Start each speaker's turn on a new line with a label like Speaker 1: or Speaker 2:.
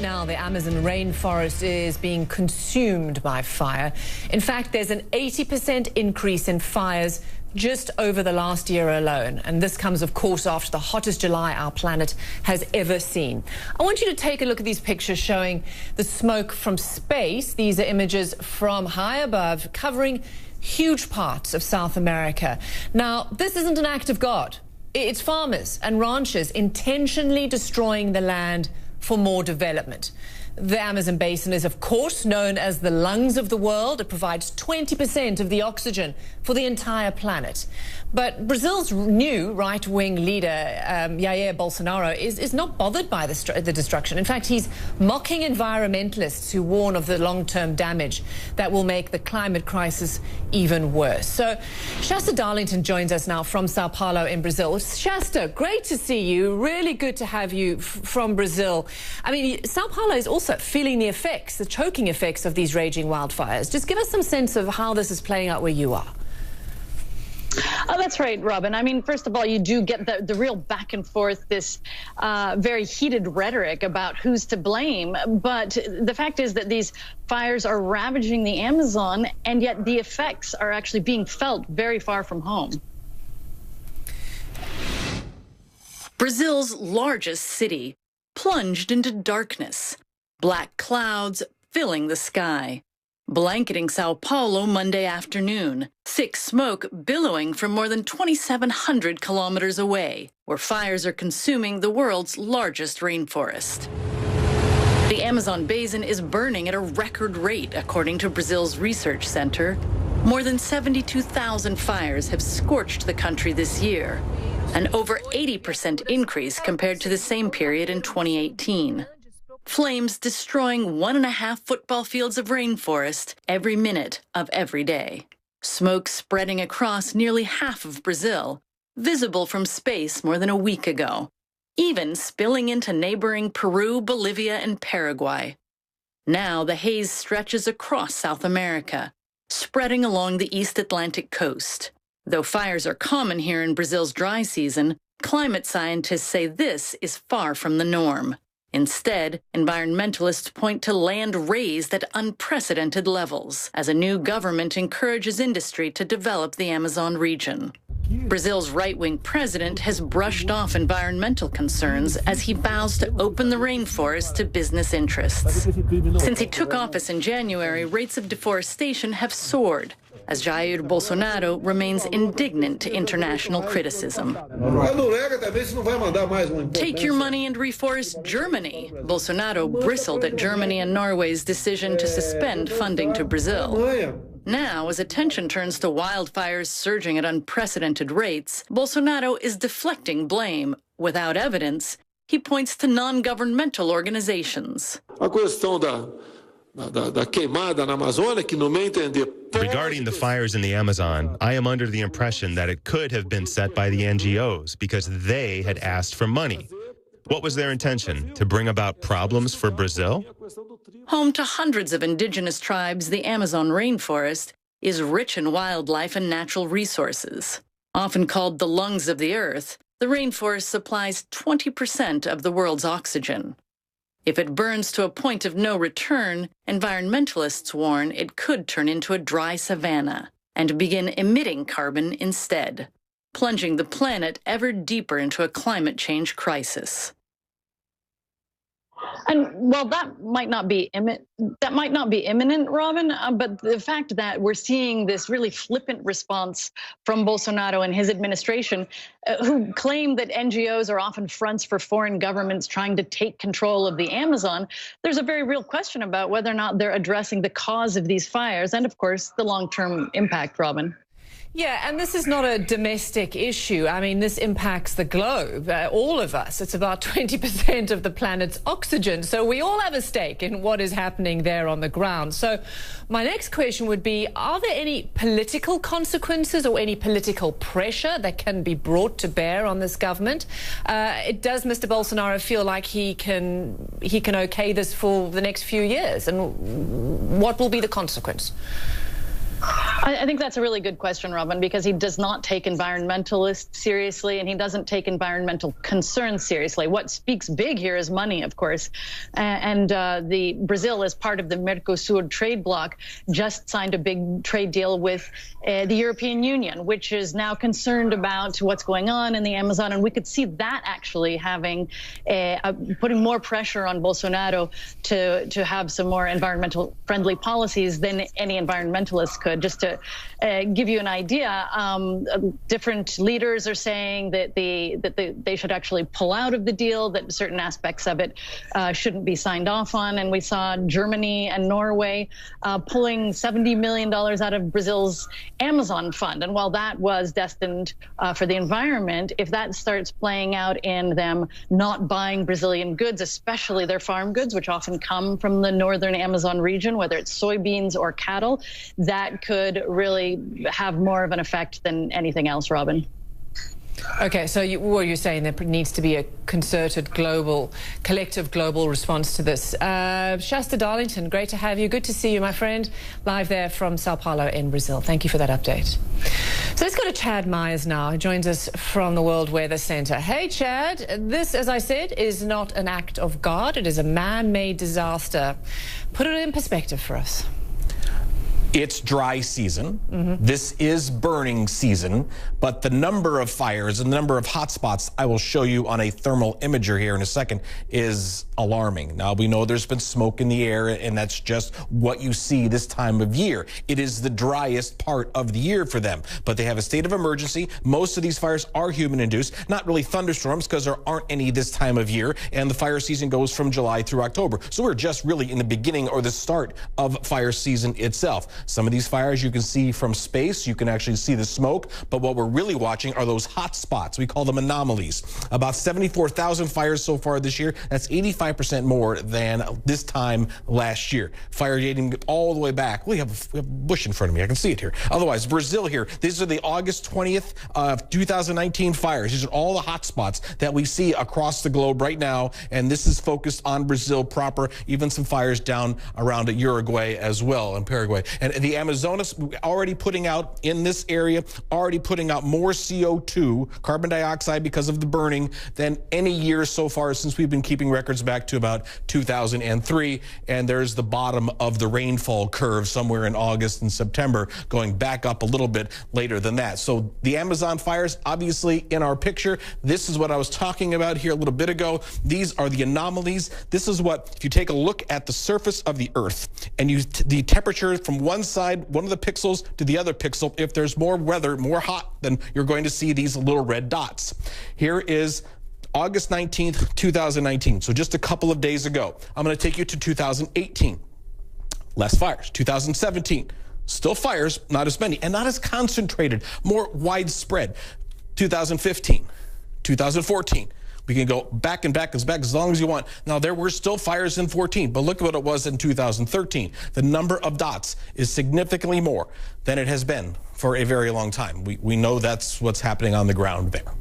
Speaker 1: now, the Amazon rainforest is being consumed by fire. In fact, there's an 80% increase in fires just over the last year alone. And this comes, of course, after the hottest July our planet has ever seen. I want you to take a look at these pictures showing the smoke from space. These are images from high above covering huge parts of South America. Now, this isn't an act of God. It's farmers and ranchers intentionally destroying the land for more development. The Amazon basin is, of course, known as the lungs of the world. It provides 20% of the oxygen for the entire planet. But Brazil's new right-wing leader, Jair Bolsonaro, is not bothered by the destruction. In fact, he's mocking environmentalists who warn of the long-term damage that will make the climate crisis even worse. So Shasta Darlington joins us now from Sao Paulo in Brazil. Shasta, great to see you. Really good to have you from Brazil. I mean, Sao Paulo is also feeling the effects, the choking effects of these raging wildfires. Just give us some sense of how this is playing out where you are.
Speaker 2: Oh, that's right, Robin. I mean, first of all, you do get the real back and forth, this very heated rhetoric about who's to blame. But the fact is that these fires are ravaging the Amazon, and yet the effects are actually being felt very far from home.
Speaker 3: Brazil's largest city plunged into darkness. Black clouds filling the sky, blanketing Sao Paulo Monday afternoon, thick smoke billowing from more than 2,700 kilometers away, where fires are consuming the world's largest rainforest. The Amazon basin is burning at a record rate, according to Brazil's research center. More than 72,000 fires have scorched the country this year, an over 80% increase compared to the same period in 2018. Flames destroying 1.5 football fields of rainforest every minute of every day. Smoke spreading across nearly half of Brazil, visible from space more than a week ago, even spilling into neighboring Peru, Bolivia, and Paraguay. Now the haze stretches across South America, spreading along the East Atlantic coast. Though fires are common here in Brazil's dry season, climate scientists say this is far from the norm. Instead, environmentalists point to land raised at unprecedented levels as a new government encourages industry to develop the Amazon region. Brazil's right-wing president has brushed off environmental concerns as he vows to open the rainforest to business interests. Since he took office in January, rates of deforestation have soared, as Jair Bolsonaro remains indignant to international criticism. Take your money and reforest Germany. Bolsonaro bristled at Germany and Norway's decision to suspend funding to Brazil. Now, as attention turns to wildfires surging at unprecedented rates, Bolsonaro is deflecting blame. Without evidence, he points to non-governmental organizations.
Speaker 4: Regarding the fires in the Amazon, I am under the impression that it could have been set by the NGOs because they had asked for money. What was their intention? To bring about problems for Brazil?
Speaker 3: Home to hundreds of indigenous tribes, the Amazon rainforest is rich in wildlife and natural resources. Often called the lungs of the earth, the rainforest supplies 20% of the world's oxygen. If it burns to a point of no return, environmentalists warn it could turn into a dry savanna and begin emitting carbon instead, plunging the planet ever deeper into a climate change crisis.
Speaker 2: And well, that might not be imminent, Robin, but the fact that we're seeing this really flippant response from Bolsonaro and his administration, who claim that NGOs are often fronts for foreign governments trying to take control of the Amazon, there's a very real question about whether or not they're addressing the cause of these fires and, of course, the long-term impact, Robin.
Speaker 1: Yeah, and this is not a domestic issue. I mean, this impacts the globe, all of us. It's about 20% of the planet's oxygen. So we all have a stake in what is happening there on the ground. So my next question would be, are there any political consequences or any political pressure that can be brought to bear on this government? Does Mr. Bolsonaro feel like he can okay this for the next few years? And what will be the consequence?
Speaker 2: I think that's a really good question, Robin, because he does not take environmentalists seriously, and he doesn't take environmental concerns seriously. What speaks big here is money, of course. And the Brazil, as part of the Mercosur trade bloc, just signed a big trade deal with the European Union, which is now concerned about what's going on in the Amazon. And we could see that actually having putting more pressure on Bolsonaro to have some more environmental friendly policies than any environmentalist could. Just to give you an idea, different leaders are saying that they should actually pull out of the deal, that certain aspects of it shouldn't be signed off on. And we saw Germany and Norway pulling $70 million out of Brazil's Amazon fund. And while that was destined for the environment, if that starts playing out in them not buying Brazilian goods, especially their farm goods, which often come from the northern Amazon region, whether it's soybeans or cattle, that could really have more of an effect than anything else, Robin.
Speaker 1: Okay, so what you're saying, there needs to be a concerted collective global response to this. Shasta Darlington, great to have you. Good to see you, my friend, live there from Sao Paulo in Brazil. Thank you for that update. So let's go to Chad Myers now, who joins us from the World Weather Center. Hey, Chad, this, as I said, is not an act of God. It is a man-made disaster. Put it in perspective for us.
Speaker 5: It's dry season. This is burning season, but the number of fires and the number of hotspots I will show you on a thermal imager here in a second is alarming. Now, we know there's been smoke in the air, and that's just what you see this time of year. It is the driest part of the year for them, but they have a state of emergency. Most of these fires are human-induced, not really thunderstorms because there aren't any this time of year, and the fire season goes from July through October. So we're just really in the beginning or the start of fire season itself. Some of these fires you can see from space. You can actually see the smoke, but what we're really watching are those hot spots. We call them anomalies. About 74,000 fires so far this year. That's 85% more than this time last year. Fire dating all the way back. We have a bush in front of me. I can see it here. Otherwise, Brazil here. These are the August 20th of 2019 fires. These are all the hot spots that we see across the globe right now, and this is focused on Brazil proper. Even some fires down around Uruguay as well, and Paraguay. And the Amazonas already putting out in this area, already putting out more CO2, carbon dioxide, because of the burning than any year so far since we've been keeping records back to about 2003. And there's the bottom of the rainfall curve somewhere in August and September, going back up a little bit later than that. So the Amazon fires, obviously in our picture, this is what I was talking about here a little bit ago. These are the anomalies. This is what, if you take a look at the surface of the Earth and the temperature from one side, one of the pixels to the other pixel, if there's more weather, more hot, then you're going to see these little red dots. Here is August 19th, 2019. So just a couple of days ago. I'm going to take you to 2018. Less fires. 2017. Still fires, not as many, and not as concentrated, more widespread. 2015. 2014. We can go back and back as long as you want. Now, there were still fires in 14, but look at what it was in 2013. The number of dots is significantly more than it has been for a very long time. We know that's what's happening on the ground there.